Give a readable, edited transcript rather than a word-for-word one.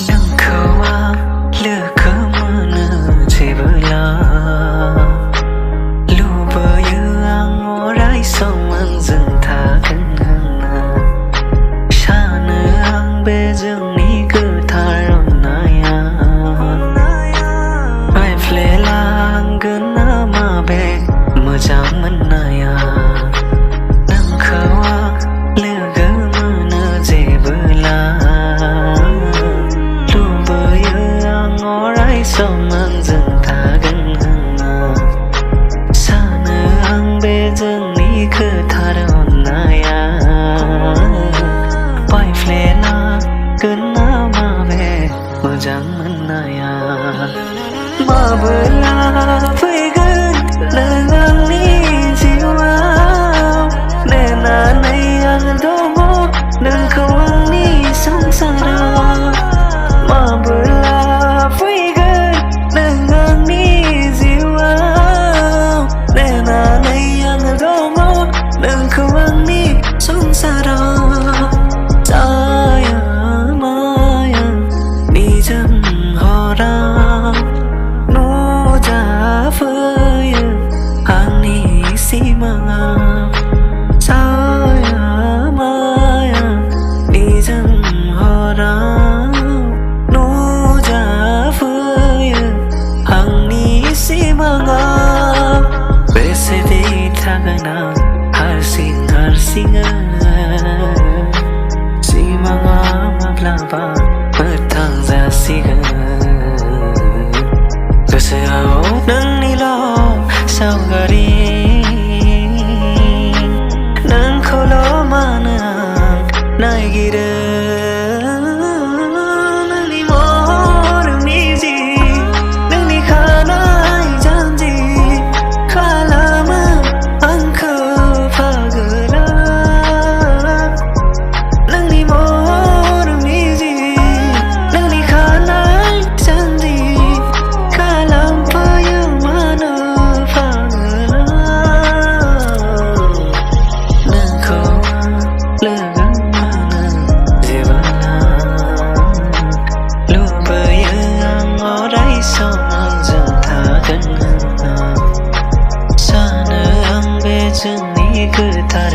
nâng khâu a lừa khơ mơ nơ chê bơ la lu bơ yu ang ngó rai sông ăn rừng thả cân hăng na sa nơ ang bê dương ni cơ thả rong na ya ai phê la ang gân na ma bê mơ chang mân na ya nâng khâu a lừa khơ mơ nơ chê bơ la sông ăn rừng thả gần hơn na sa nơ ang bê dương ni khơ thả đòn na ya bay phê na cơn na ma bê mơ chẳng mân na ya ma bơ la phê gần nơ ngang ni chiều áo nè na nay ăn đô mô đừng không ăn ni sang sang đâu ma bơ la phê không ăn đi sống xa đó saya maya đi chân họ ra nô cha phơi hàng ni si mà saya maya đi chân họ ra nô cha phơi hàng ni si mà bese đi thang Harsinga si mga maglaba matang za siga kasi ako nang nilaw sa galing nang kolo manang naigira nang ni mo rumiji nang ni kanay janji kalama ang chân ni cứ thả